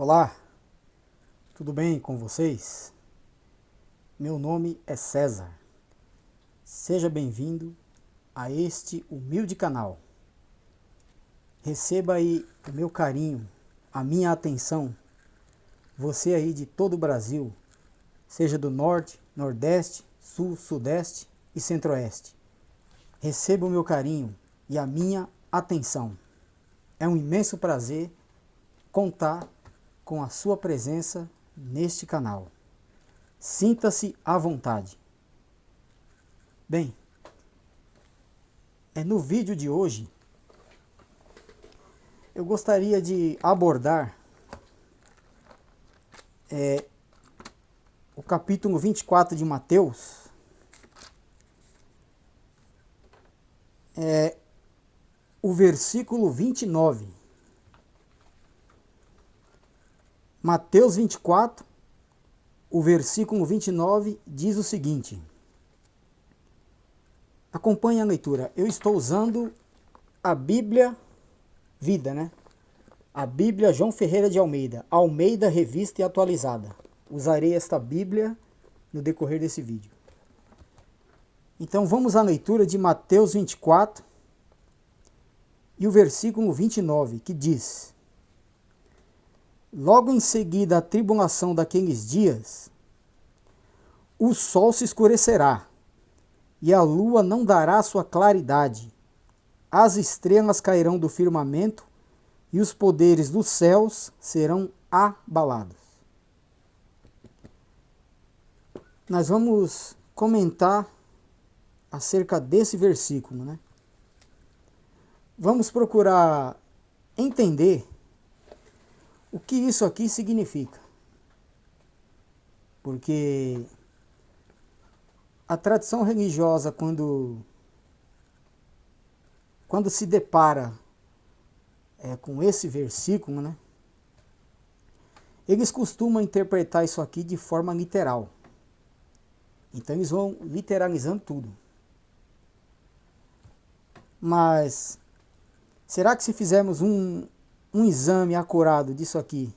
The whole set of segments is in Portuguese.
Olá, tudo bem com vocês? Meu nome é César. Seja bem-vindo a este humilde canal. Receba aí o meu carinho, a minha atenção. Você aí de todo o Brasil, seja do norte, nordeste, sul, sudeste e centro-oeste. Receba o meu carinho e a minha atenção. É um imenso prazer contar com a sua presença neste canal. Sinta-se à vontade. Bem, no vídeo de hoje eu gostaria de abordar o capítulo 24 de Mateus, o versículo 29. Mateus 24, o versículo 29 diz o seguinte. Acompanhe a leitura. Eu estou usando a Bíblia Vida, né? A Bíblia João Ferreira de Almeida, Almeida Revista e Atualizada. Usarei esta Bíblia no decorrer desse vídeo. Então vamos à leitura de Mateus 24 e o versículo 29, que diz: Logo em seguida a tribulação daqueles dias, o sol se escurecerá, e a lua não dará sua claridade. As estrelas cairão do firmamento, e os poderes dos céus serão abalados. Nós vamos comentar acerca desse versículo, né? Vamos procurar entender o que isso aqui significa. Porque a tradição religiosa, quando se depara com esse versículo, né, eles costumam interpretar isso aqui de forma literal. Então eles vão literalizando tudo. Mas será que se fizermos um exame acurado disso aqui,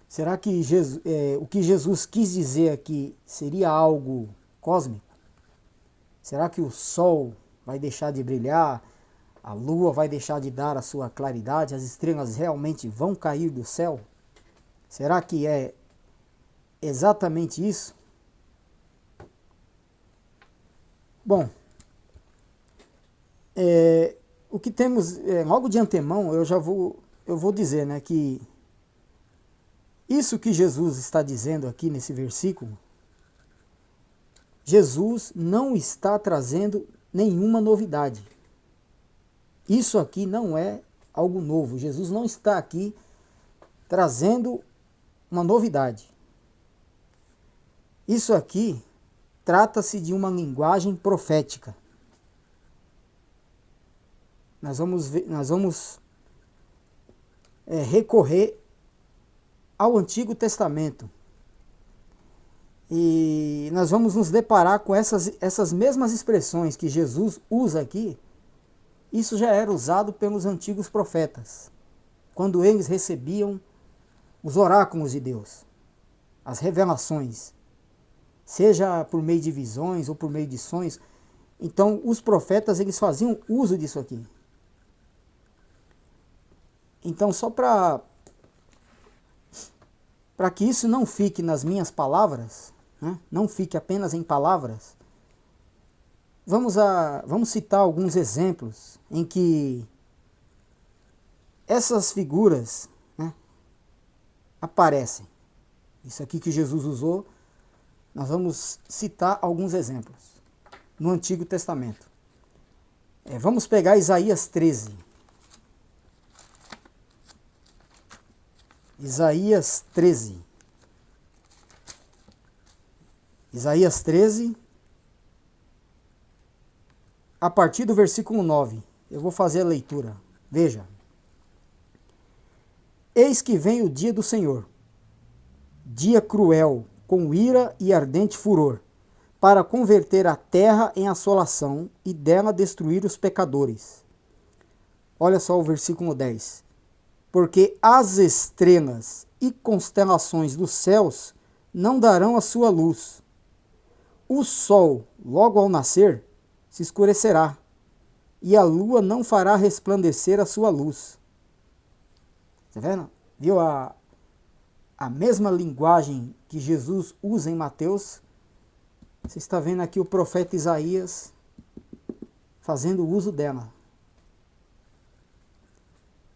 será que o que Jesus quis dizer aqui seria algo cósmico? Será que o sol vai deixar de brilhar? A lua vai deixar de dar a sua claridade? As estrelas realmente vão cair do céu? Será que é exatamente isso? Bom, o que temos, logo de antemão, eu vou dizer, né, que isso que Jesus está dizendo aqui nesse versículo, Jesus não está trazendo nenhuma novidade. Isso aqui não é algo novo. Jesus não está aqui trazendo uma novidade. Isso aqui trata-se de uma linguagem profética. Nós vamos recorrer ao Antigo Testamento. E nós vamos nos deparar com essas mesmas expressões que Jesus usa aqui. Isso já era usado pelos antigos profetas, quando eles recebiam os oráculos de Deus, as revelações, seja por meio de visões ou por meio de sonhos. Então os profetas, eles faziam uso disso aqui. Então, só para que isso não fique nas minhas palavras, né, não fique apenas em palavras, vamos citar alguns exemplos em que essas figuras, né, aparecem. Isso aqui que Jesus usou, nós vamos citar alguns exemplos no Antigo Testamento. Vamos pegar Isaías 13. Isaías 13. Isaías 13, a partir do versículo 9. Eu vou fazer a leitura. Veja. Eis que vem o dia do Senhor, dia cruel, com ira e ardente furor, para converter a terra em assolação e dela destruir os pecadores. Olha só o versículo 10. porque as estrelas e constelações dos céus não darão a sua luz. O sol, logo ao nascer, se escurecerá, e a lua não fará resplandecer a sua luz. Tá vendo? Viu a mesma linguagem que Jesus usa em Mateus? Você está vendo aqui o profeta Isaías fazendo uso dela.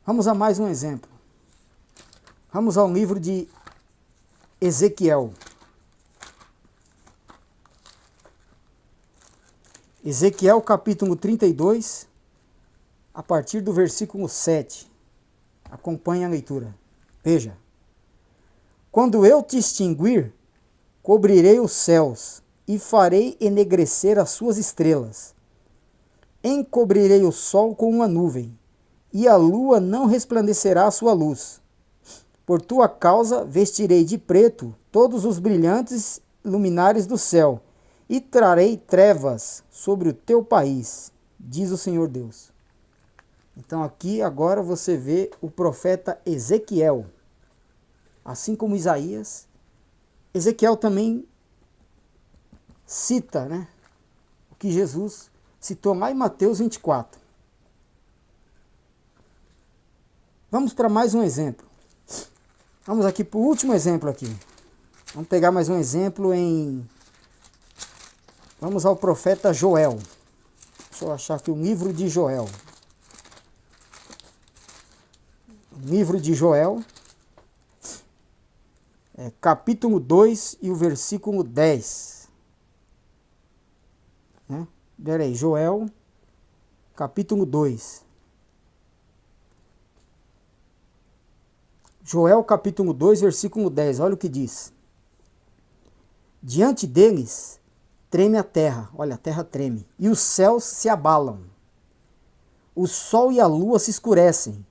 Vamos a mais um exemplo. Vamos ao livro de Ezequiel. Ezequiel capítulo 32, a partir do versículo 7. Acompanhe a leitura. Veja. Quando eu te extinguir, cobrirei os céus e farei enegrecer as suas estrelas. Encobrirei o sol com uma nuvem, e a lua não resplandecerá a sua luz. Por tua causa vestirei de preto todos os brilhantes luminares do céu, e trarei trevas sobre o teu país, diz o Senhor Deus. Então aqui agora você vê o profeta Ezequiel. Assim como Isaías, Ezequiel também cita, né, o que Jesus citou lá em Mateus 24. Vamos para mais um exemplo. Vamos aqui para o último exemplo aqui. Vamos pegar mais um exemplo em... Vamos ao profeta Joel. Deixa eu achar aqui o livro de Joel. O livro de Joel, capítulo 2 e o versículo 10. Peraí, Joel, capítulo 2. Joel, capítulo 2, versículo 10. Olha o que diz. Diante deles treme a terra, olha, a terra treme, e os céus se abalam. O sol e a lua se escurecem,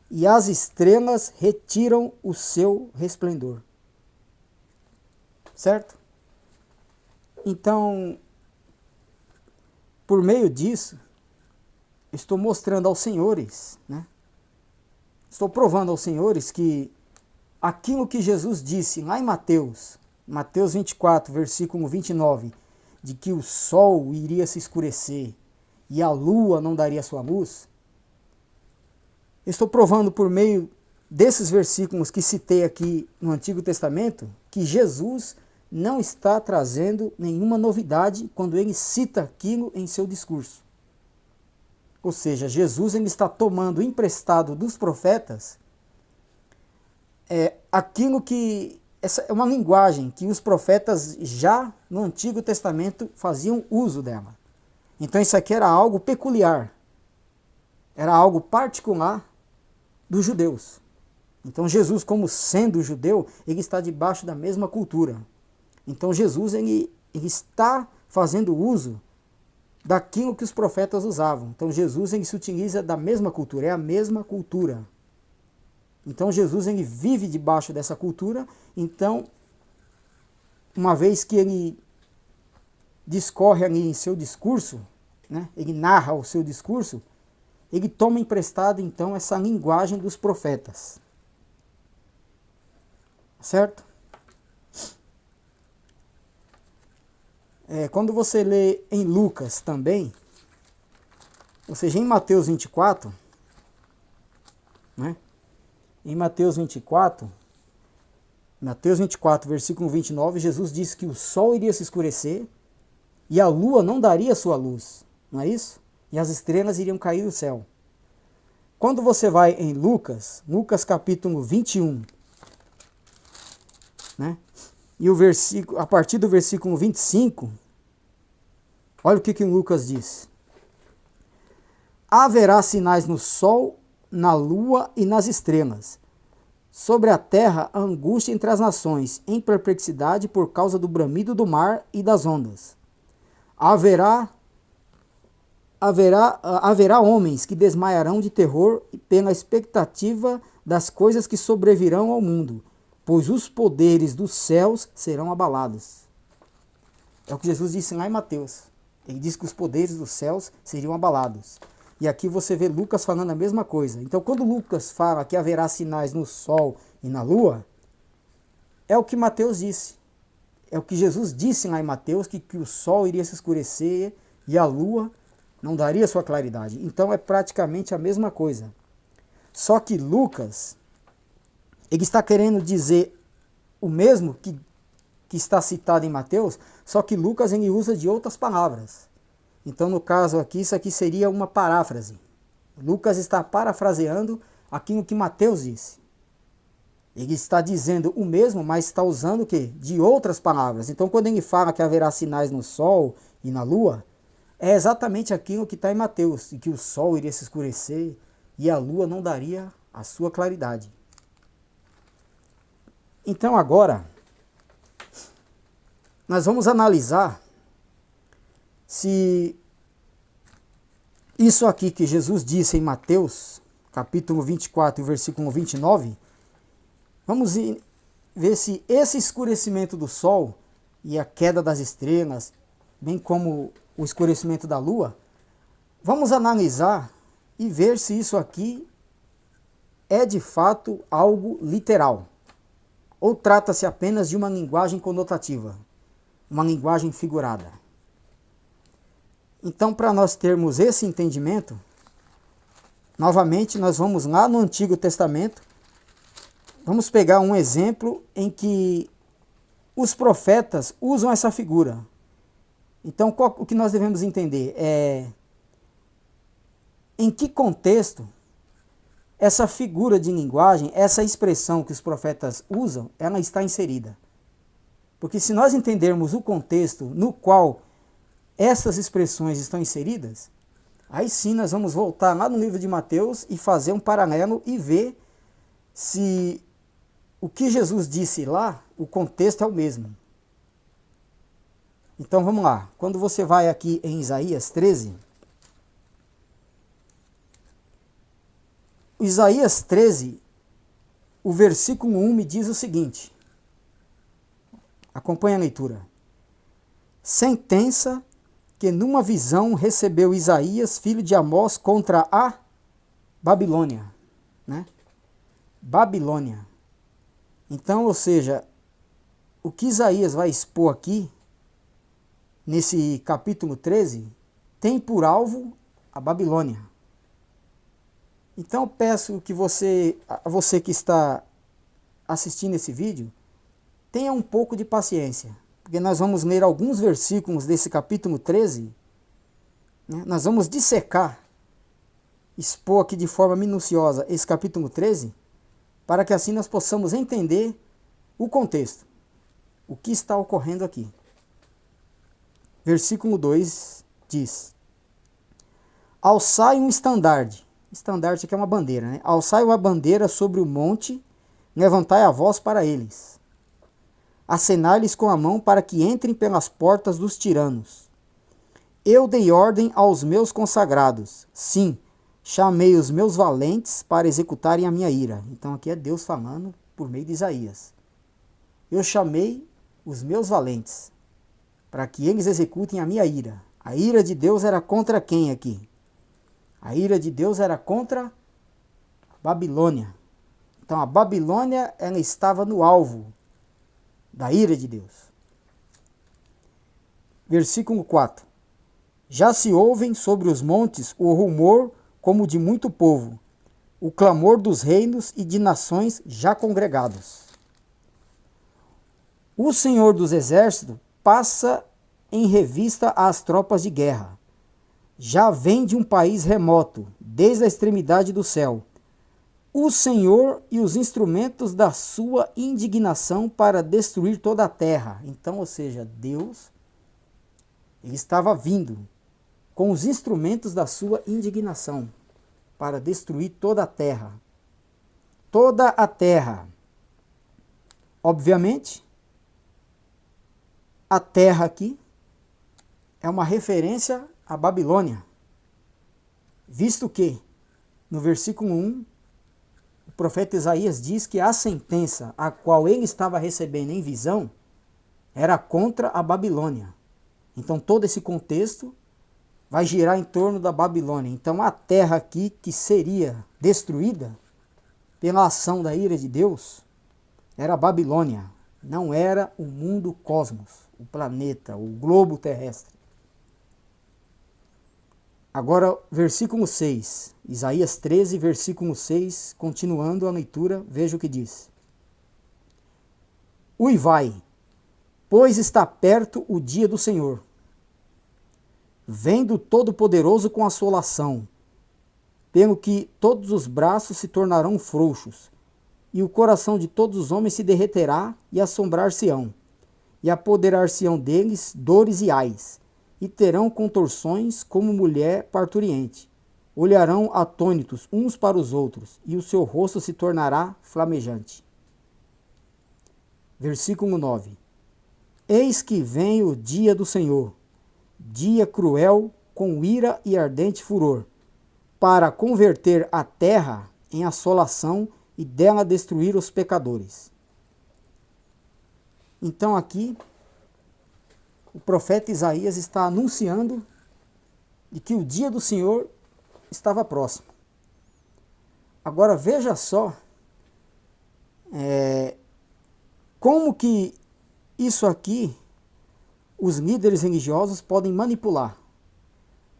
e as estrelas retiram o seu resplendor. Certo? Então, por meio disso, estou mostrando aos senhores, né? Estou provando aos senhores que aquilo que Jesus disse lá em Mateus 24, versículo 29, de que o sol iria se escurecer e a lua não daria sua luz, estou provando por meio desses versículos que citei aqui no Antigo Testamento, que Jesus não está trazendo nenhuma novidade quando ele cita aquilo em seu discurso. Ou seja, Jesus ele está tomando emprestado dos profetas aquilo que... Essa é uma linguagem que os profetas já no Antigo Testamento faziam uso dela. Então isso aqui era algo peculiar. Era algo particular dos judeus. Então Jesus, como sendo judeu, ele está debaixo da mesma cultura. Então Jesus ele está fazendo uso daquilo que os profetas usavam. Então Jesus ele se utiliza da mesma cultura, é a mesma cultura. Então Jesus ele vive debaixo dessa cultura. Então, uma vez que ele discorre ali em seu discurso, né, ele narra o seu discurso, ele toma emprestado então essa linguagem dos profetas. Certo? Quando você lê em Lucas também, ou seja, em Mateus 24, né? Em Mateus 24, versículo 29, Jesus disse que o sol iria se escurecer e a lua não daria sua luz, não é isso? E as estrelas iriam cair do céu. Quando você vai em Lucas capítulo 21, né? E o versículo, a partir do versículo 25, olha o que Lucas diz. Haverá sinais no sol, na lua e nas estrelas. Sobre a terra, a angústia entre as nações, em perplexidade por causa do bramido do mar e das ondas. Haverá homens que desmaiarão de terror pela expectativa das coisas que sobrevirão ao mundo, pois os poderes dos céus serão abalados. É o que Jesus disse lá em Mateus. Ele disse que os poderes dos céus seriam abalados. E aqui você vê Lucas falando a mesma coisa. Então, quando Lucas fala que haverá sinais no sol e na lua, é o que Mateus disse. É o que Jesus disse lá em Mateus, que o sol iria se escurecer e a lua não daria sua claridade. Então, é praticamente a mesma coisa. Só que Lucas, ele está querendo dizer o mesmo que está citado em Mateus, só que Lucas ele usa de outras palavras. Então, no caso aqui, isso aqui seria uma paráfrase. Lucas está parafraseando aquilo que Mateus disse. Ele está dizendo o mesmo, mas está usando o quê? De outras palavras. Então, quando ele fala que haverá sinais no sol e na lua, é exatamente aquilo que está em Mateus, e que o sol iria se escurecer e a lua não daria a sua claridade. Então, agora, nós vamos analisar se isso aqui que Jesus disse em Mateus, capítulo 24, versículo 29, vamos ver se esse escurecimento do sol e a queda das estrelas, bem como o escurecimento da lua, vamos analisar e ver se isso aqui é de fato algo literal, ou trata-se apenas de uma linguagem conotativa, uma linguagem figurada. Então, para nós termos esse entendimento, novamente nós vamos lá no Antigo Testamento, vamos pegar um exemplo em que os profetas usam essa figura. Então, o que nós devemos entender é em que contexto essa figura de linguagem, essa expressão que os profetas usam, ela está inserida. Porque se nós entendermos o contexto no qual essas expressões estão inseridas, aí sim nós vamos voltar lá no livro de Mateus e fazer um paralelo e ver se o que Jesus disse lá, o contexto é o mesmo. Então vamos lá. Quando você vai aqui em Isaías 13, Isaías 13, o versículo 1 me diz o seguinte. Acompanhe a leitura. Sentença que numa visão recebeu Isaías, filho de Amós, contra a Babilônia. Né? Babilônia. Então, ou seja, o que Isaías vai expor aqui, nesse capítulo 13, tem por alvo a Babilônia. Então, eu peço que você que está assistindo esse vídeo, tenha um pouco de paciência. Porque nós vamos ler alguns versículos desse capítulo 13, né? Nós vamos dissecar, expor aqui de forma minuciosa esse capítulo 13, para que assim nós possamos entender o contexto, o que está ocorrendo aqui. Versículo 2 diz: Alçai um estandarte aqui é uma bandeira, né? Alçai uma bandeira sobre o monte, levantai a voz para eles. Acenai-lhes com a mão para que entrem pelas portas dos tiranos. Eu dei ordem aos meus consagrados. Sim, chamei os meus valentes para executarem a minha ira. Então aqui é Deus falando por meio de Isaías. Eu chamei os meus valentes para que eles executem a minha ira. A ira de Deus era contra quem aqui? A ira de Deus era contra a Babilônia. Então a Babilônia ela estava no alvo da ira de Deus. Versículo 4. Já se ouvem sobre os montes o rumor como de muito povo, o clamor dos reinos e de nações já congregados. O Senhor dos Exércitos passa em revista as tropas de guerra. Já vem de um país remoto, desde a extremidade do céu. O Senhor e os instrumentos da sua indignação para destruir toda a terra. Então, ou seja, Deus, ele estava vindo com os instrumentos da sua indignação para destruir toda a terra. Toda a terra. Obviamente, a terra aqui é uma referência à Babilônia. Visto que, no versículo 1, o profeta Isaías diz que a sentença a qual ele estava recebendo em visão era contra a Babilônia. Então todo esse contexto vai girar em torno da Babilônia. Então a terra aqui que seria destruída pela ação da ira de Deus era a Babilônia, não era o mundo cosmos, o planeta, o globo terrestre. Agora, versículo 6, Isaías 13, versículo 6, continuando a leitura, veja o que diz. Uivai, pois está perto o dia do Senhor. Vem do Todo-Poderoso com assolação, pelo que todos os braços se tornarão frouxos, e o coração de todos os homens se derreterá e assombrar-se-ão, e apoderar-se-ão deles dores e ais, e terão contorções como mulher parturiente. Olharão atônitos uns para os outros, e o seu rosto se tornará flamejante. Versículo 9. Eis que vem o dia do Senhor, dia cruel, com ira e ardente furor, para converter a terra em assolação e dela destruir os pecadores. Então aqui, o profeta Isaías está anunciando de que o dia do Senhor estava próximo. Agora veja só como que isso aqui os líderes religiosos podem manipular.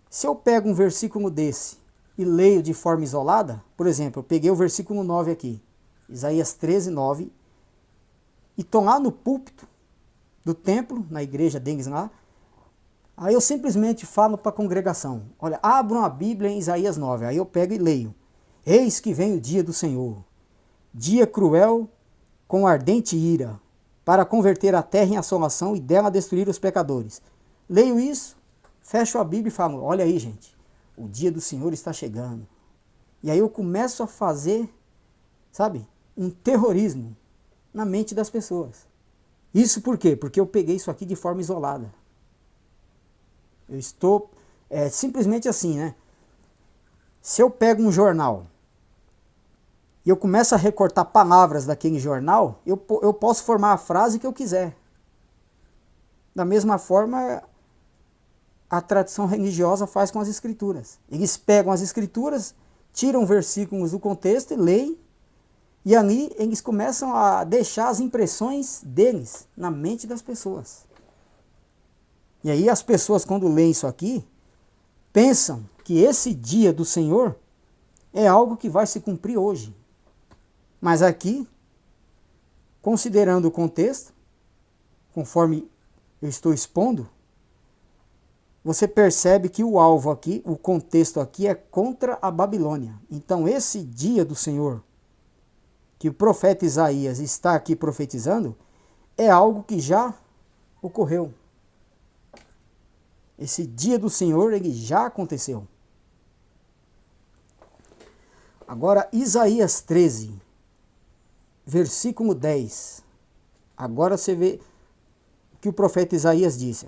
Se eu pego um versículo desse e leio de forma isolada, por exemplo, eu peguei o versículo 9 aqui, Isaías 13, 9, e estou lá no púlpito do templo, na igreja deles lá, aí eu simplesmente falo para a congregação, olha, abram a Bíblia em Isaías 9, aí eu pego e leio, eis que vem o dia do Senhor, dia cruel com ardente ira, para converter a terra em assolação e dela destruir os pecadores. Leio isso, fecho a Bíblia e falo, olha aí gente, o dia do Senhor está chegando. E aí eu começo a fazer, sabe, um terrorismo na mente das pessoas. Isso por quê? Porque eu peguei isso aqui de forma isolada. Eu estou simplesmente assim, né? Se eu pego um jornal e eu começo a recortar palavras daquele jornal, eu posso formar a frase que eu quiser. Da mesma forma, a tradição religiosa faz com as escrituras. Eles pegam as escrituras, tiram versículos do contexto e leem, e ali eles começam a deixar as impressões deles na mente das pessoas. E aí as pessoas, quando leem isso aqui, pensam que esse dia do Senhor é algo que vai se cumprir hoje. Mas aqui, considerando o contexto, conforme eu estou expondo, você percebe que o alvo aqui, o contexto aqui é contra a Babilônia. Então esse dia do Senhor, que o profeta Isaías está aqui profetizando, é algo que já ocorreu. Esse dia do Senhor, ele já aconteceu. Agora, Isaías 13, versículo 10. Agora você vê o que o profeta Isaías disse.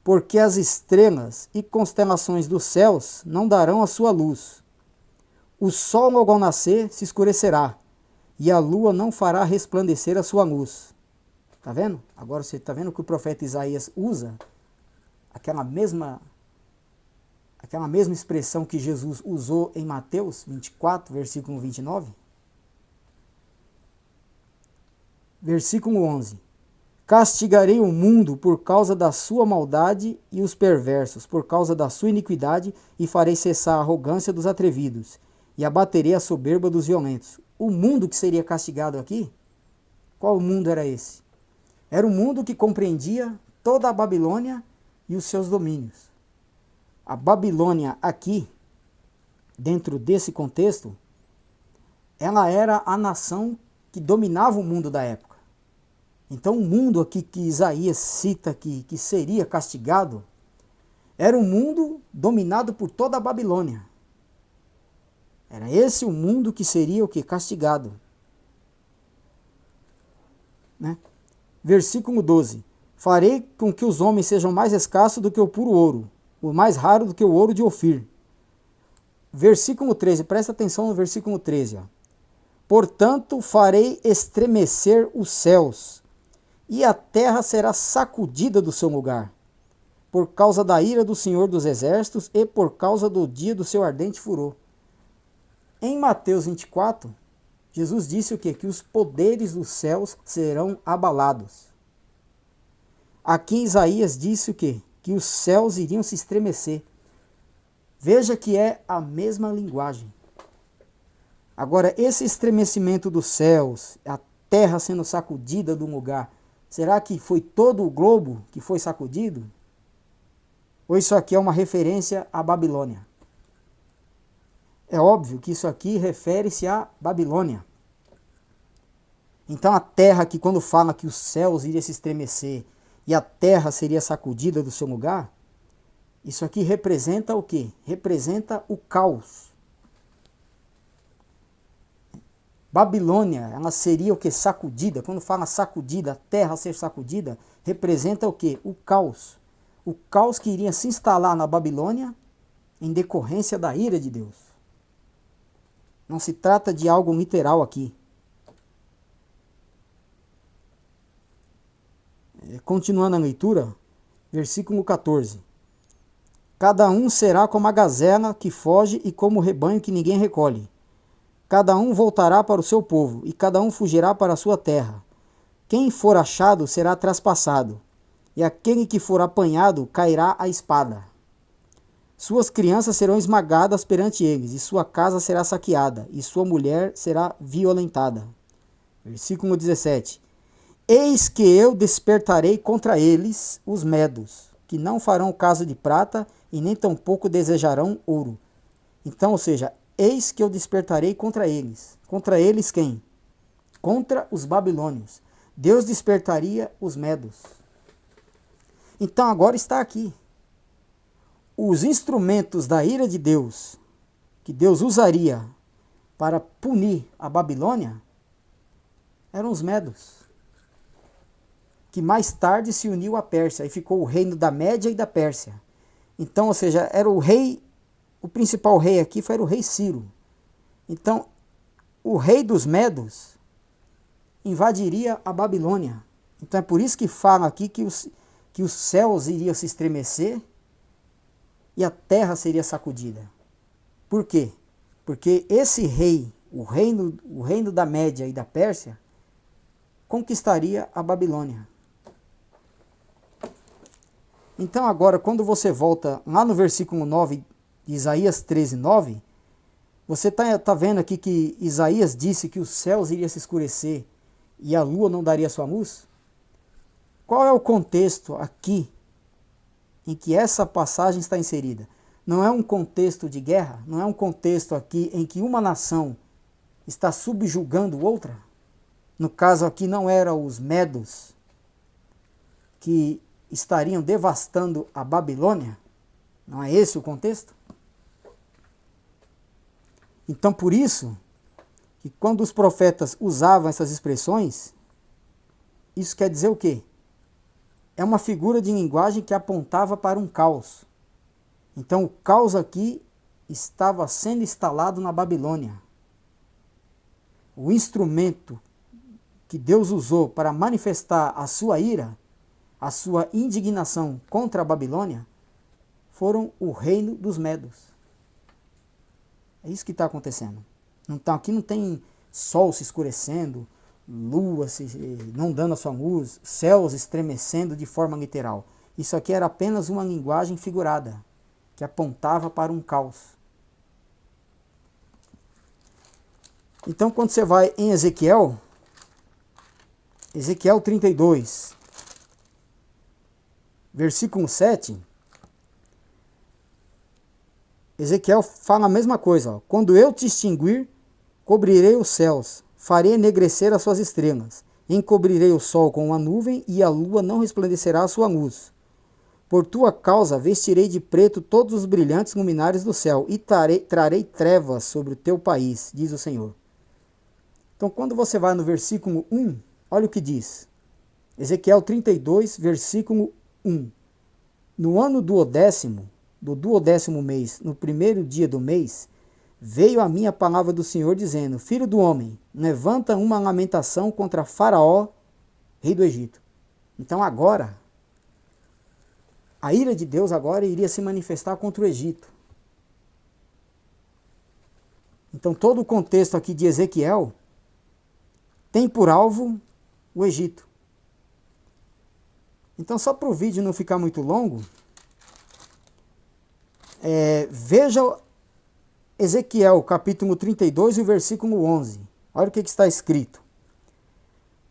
Porque as estrelas e constelações dos céus não darão a sua luz. O sol logo ao nascer se escurecerá, e a lua não fará resplandecer a sua luz. Está vendo? Agora você está vendo que o profeta Isaías usa aquela mesma expressão que Jesus usou em Mateus 24, versículo 29? Versículo 11. Castigarei o mundo por causa da sua maldade e os perversos, por causa da sua iniquidade, e farei cessar a arrogância dos atrevidos, e abaterei a soberba dos violentos. O mundo que seria castigado aqui, qual mundo era esse? Era um mundo que compreendia toda a Babilônia e os seus domínios. A Babilônia aqui, dentro desse contexto, ela era a nação que dominava o mundo da época. Então o mundo aqui que Isaías cita aqui, que seria castigado, era um mundo dominado por toda a Babilônia. Era esse o mundo que seria o que? Castigado. Né? Versículo 12. Farei com que os homens sejam mais escassos do que o puro ouro, o mais raro do que o ouro de Ofir. Versículo 13, presta atenção no versículo 13. Ó. Portanto, farei estremecer os céus, e a terra será sacudida do seu lugar, por causa da ira do Senhor dos Exércitos e por causa do dia do seu ardente furor. Em Mateus 24, Jesus disse o quê? Que os poderes dos céus serão abalados. Aqui em Isaías disse o quê? Que os céus iriam se estremecer. Veja que é a mesma linguagem. Agora, esse estremecimento dos céus, a terra sendo sacudida do lugar, será que foi todo o globo que foi sacudido? Ou isso aqui é uma referência à Babilônia? É óbvio que isso aqui refere-se à Babilônia. Então a terra que quando fala que os céus iriam se estremecer e a terra seria sacudida do seu lugar, isso aqui representa o quê? Representa o caos. Babilônia, ela seria o quê? Sacudida. Quando fala sacudida, a terra ser sacudida, representa o quê? O caos. O caos que iria se instalar na Babilônia em decorrência da ira de Deus. Não se trata de algo literal aqui. Continuando a leitura, versículo 14. Cada um será como a gazela que foge e como o rebanho que ninguém recolhe. Cada um voltará para o seu povo e cada um fugirá para a sua terra. Quem for achado será traspassado, e aquele que for apanhado cairá à espada. Suas crianças serão esmagadas perante eles, e sua casa será saqueada, e sua mulher será violentada. Versículo 17. Eis que eu despertarei contra eles os medos, que não farão caso de prata, e nem tampouco desejarão ouro. Então, ou seja, eis que eu despertarei contra eles. Contra eles quem? Contra os babilônios. Deus despertaria os medos. Então agora está aqui. Os instrumentos da ira de Deus, que Deus usaria para punir a Babilônia, eram os medos, que mais tarde se uniu à Pérsia e ficou o reino da Média e da Pérsia. Então, ou seja, era o rei, o principal rei aqui foi o rei Ciro. Então, o rei dos medos invadiria a Babilônia. Então é por isso que fala aqui que os céus iriam se estremecer e a terra seria sacudida. Por quê? Porque esse rei, o reino da Média e da Pérsia, conquistaria a Babilônia. Então agora, quando você volta lá no versículo 9 de Isaías 13, 9, você está vendo aqui que Isaías disse que os céus iriam se escurecer e a lua não daria sua luz? Qual é o contexto aqui em que essa passagem está inserida? Não é um contexto de guerra? Não é um contexto aqui em que uma nação está subjugando outra? No caso aqui não eram os medos que estariam devastando a Babilônia? Não é esse o contexto? Então por isso que quando os profetas usavam essas expressões, isso quer dizer o quê? É uma figura de linguagem que apontava para um caos. Então o caos aqui estava sendo instalado na Babilônia. O instrumento que Deus usou para manifestar a sua ira, a sua indignação contra a Babilônia, foram o reino dos medos. É isso que está acontecendo. Então, aqui não tem sol se escurecendo, lua não dando a sua luz, céus estremecendo de forma literal. Isso aqui era apenas uma linguagem figurada, que apontava para um caos. Então, quando você vai em Ezequiel 32, versículo 7, Ezequiel fala a mesma coisa. Ó. Quando eu te extinguir, cobrirei os céus, farei enegrecer as suas estrelas, encobrirei o sol com uma nuvem e a lua não resplandecerá a sua luz. Por tua causa vestirei de preto todos os brilhantes luminares do céu e trarei trevas sobre o teu país, diz o Senhor. Então, quando você vai no versículo 1, olha o que diz. Ezequiel 32, versículo 1. No ano do duodécimo mês, no primeiro dia do mês, veio a minha palavra do Senhor dizendo: Filho do homem, levanta uma lamentação contra Faraó, rei do Egito. Então agora, A ira de Deus agora iria se manifestar contra o Egito. Então todo o contexto aqui de Ezequiel tem por alvo o Egito. Então, só para o vídeo não ficar muito longo, veja Ezequiel capítulo 32 e o versículo 11. Olha o que está escrito.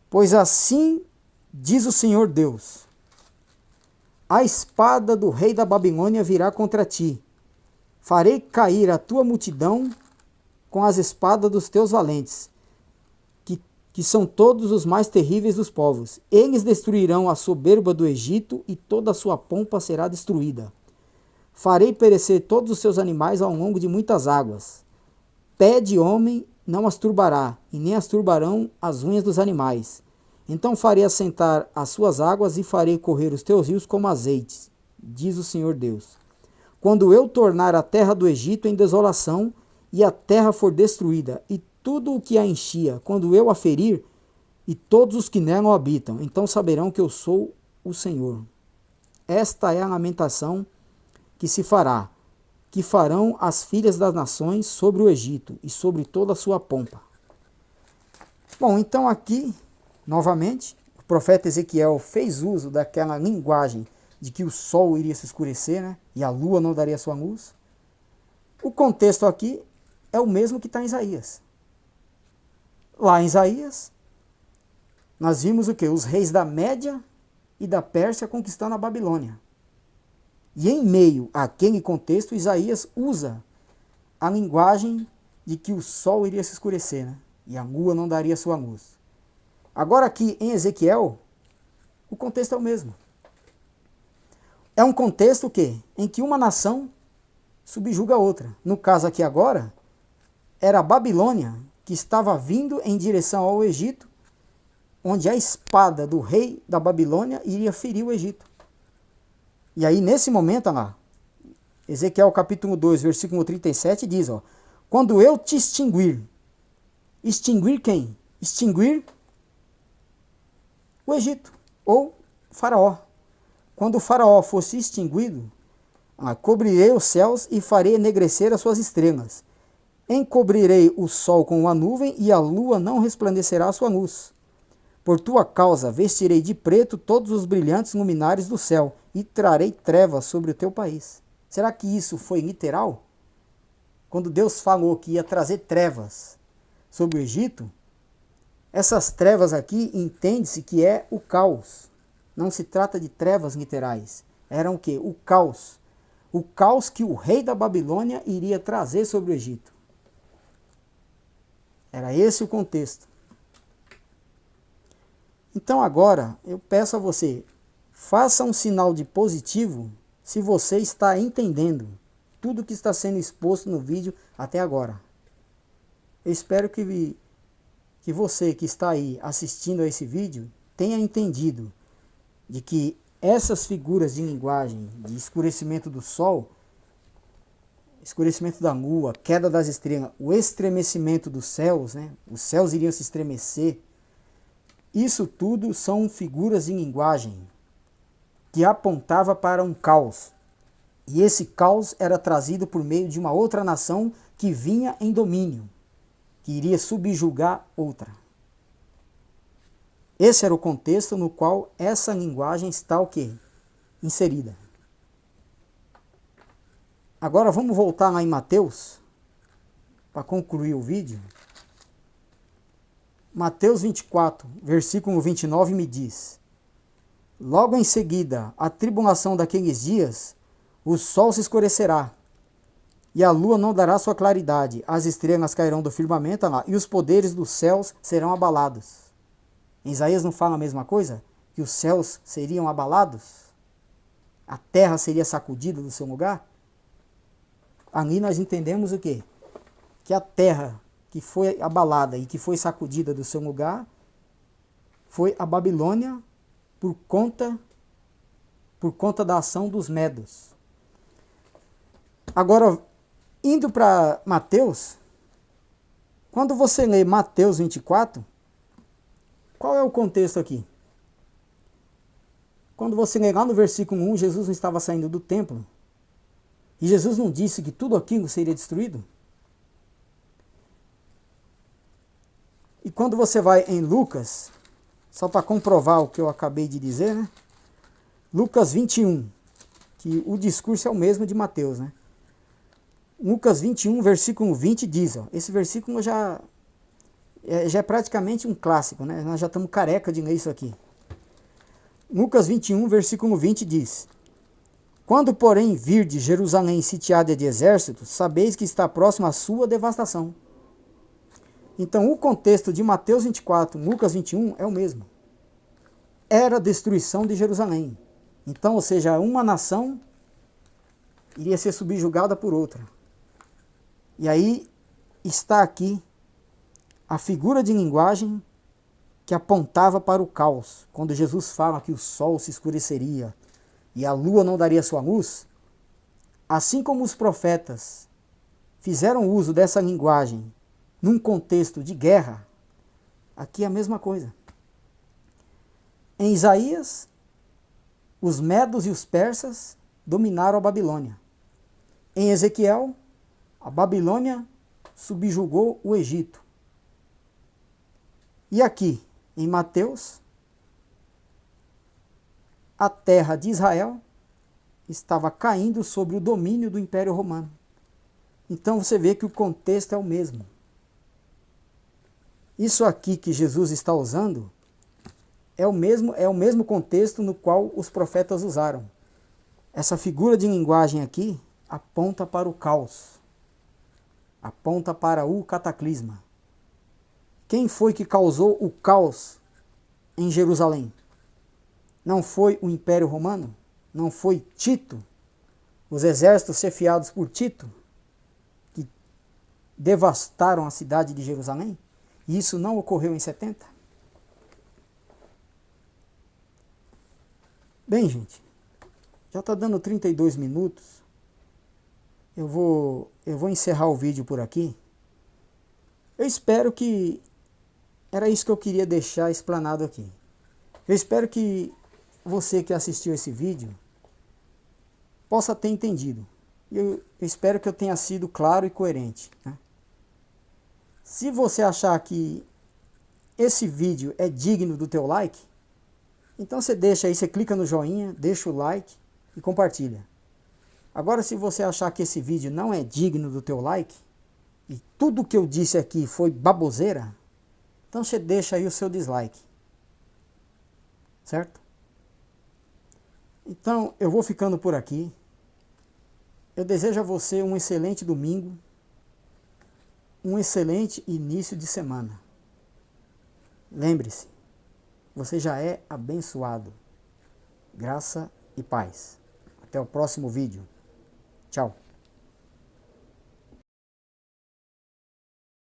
Pois assim diz o Senhor Deus: a espada do rei da Babilônia virá contra ti. Farei cair a tua multidão com as espadas dos teus valentes, que são todos os mais terríveis dos povos. Eles destruirão a soberba do Egito e toda a sua pompa será destruída. Farei perecer todos os seus animais ao longo de muitas águas. Pé de homem não as turbará, e nem as turbarão as unhas dos animais. Então farei assentar as suas águas e farei correr os teus rios como azeites, diz o Senhor Deus. Quando eu tornar a terra do Egito em desolação, e a terra for destruída, e tudo o que a enchia, quando eu a ferir, e todos os que nela habitam, então saberão que eu sou o Senhor. Esta é a lamentação que se fará, que farão as filhas das nações sobre o Egito e sobre toda a sua pompa. Bom, então aqui, novamente, o profeta Ezequiel fez uso daquela linguagem de que o sol iria se escurecer, né, e a lua não daria sua luz. O contexto aqui é o mesmo que está em Isaías. Lá em Isaías, nós vimos o que? Os reis da Média e da Pérsia conquistando a Babilônia. E em meio àquele contexto, Isaías usa a linguagem de que o sol iria se escurecer, né? E a lua não daria sua luz. Agora aqui em Ezequiel, o contexto é o mesmo. É um contexto em que uma nação subjuga a outra. No caso aqui agora, era a Babilônia que estava vindo em direção ao Egito, onde a espada do rei da Babilônia iria ferir o Egito. E aí, nesse momento, olha lá, Ezequiel capítulo 2, versículo 37 diz, ó, quando eu te extinguir. Extinguir quem? Extinguir o Egito, ou Faraó. Quando o Faraó fosse extinguido, cobrirei os céus e farei enegrecer as suas estrelas. Encobrirei o sol com uma nuvem e a lua não resplandecerá a sua luz. Por tua causa vestirei de preto todos os brilhantes luminares do céu e trarei trevas sobre o teu país. Será que isso foi literal? Quando Deus falou que ia trazer trevas sobre o Egito, essas trevas aqui entende-se que é o caos. Não se trata de trevas literais. Eram o quê? O caos. O caos que o rei da Babilônia iria trazer sobre o Egito. Era esse o contexto. Então agora eu peço a você, faça um sinal de positivo se você está entendendo tudo que está sendo exposto no vídeo até agora. Eu espero que você que está aí assistindo a esse vídeo tenha entendido de que essas figuras de linguagem de escurecimento do sol, escurecimento da lua, queda das estrelas, o estremecimento dos céus, né? Os céus iriam se estremecer. Isso tudo são figuras de linguagem que apontava para um caos. E esse caos era trazido por meio de uma outra nação que vinha em domínio, que iria subjugar outra. Esse era o contexto no qual essa linguagem está o quê? Inserida. Agora vamos voltar lá em Mateus, para concluir o vídeo. Mateus 24, versículo 29 me diz: logo em seguida, a tribulação daqueles dias, o sol se escurecerá, e a lua não dará sua claridade, as estrelas cairão do firmamento, e os poderes dos céus serão abalados. Em Isaías não fala a mesma coisa? Que os céus seriam abalados? A terra seria sacudida do seu lugar? Ali nós entendemos o quê? Que a terra que foi abalada e que foi sacudida do seu lugar foi a Babilônia por conta da ação dos medos. Agora, indo para Mateus, quando você lê Mateus 24, qual é o contexto aqui? Quando você lê lá no versículo 1, Jesus não estava saindo do templo. E Jesus não disse que tudo aquilo seria destruído? E quando você vai em Lucas, só para comprovar o que eu acabei de dizer, né? Lucas 21, que o discurso é o mesmo de Mateus, né? Lucas 21, versículo 20 diz, ó, esse versículo já é praticamente um clássico, né? Nós já estamos careca de ler isso aqui. Lucas 21, versículo 20 diz: Quando, porém, virdes Jerusalém sitiada de exércitos, sabeis que está próximo à sua devastação. Então, o contexto de Mateus 24, Lucas 21 é o mesmo. Era a destruição de Jerusalém. Então, ou seja, uma nação iria ser subjugada por outra. E aí está aqui a figura de linguagem que apontava para o caos. Quando Jesus fala que o sol se escureceria e a lua não daria sua luz, assim como os profetas fizeram uso dessa linguagem num contexto de guerra, aqui é a mesma coisa. Em Isaías, os medos e os persas dominaram a Babilônia. Em Ezequiel, a Babilônia subjugou o Egito. E aqui, em Mateus, a terra de Israel estava caindo sob o domínio do Império Romano. Então você vê que o contexto é o mesmo. Isso aqui que Jesus está usando é o mesmo contexto no qual os profetas usaram. Essa figura de linguagem aqui aponta para o caos, aponta para o cataclisma. Quem foi que causou o caos em Jerusalém? Não foi o Império Romano? Não foi Tito? Os exércitos chefiados por Tito que devastaram a cidade de Jerusalém? E isso não ocorreu em 70? Bem, gente, já está dando 32 minutos. Eu vou encerrar o vídeo por aqui. Eu espero que... Era isso que eu queria deixar explanado aqui. Eu espero que você que assistiu esse vídeo possa ter entendido. Eu espero que eu tenha sido claro e coerente, né? Se você achar que esse vídeo é digno do teu like, então você deixa aí, você clica no joinha, deixa o like e compartilha. Agora, se você achar que esse vídeo não é digno do teu like, e tudo que eu disse aqui foi baboseira, então você deixa aí o seu dislike. Certo? Então, eu vou ficando por aqui. Eu desejo a você um excelente domingo, um excelente início de semana. Lembre-se, você já é abençoado. Graça e paz. Até o próximo vídeo. Tchau.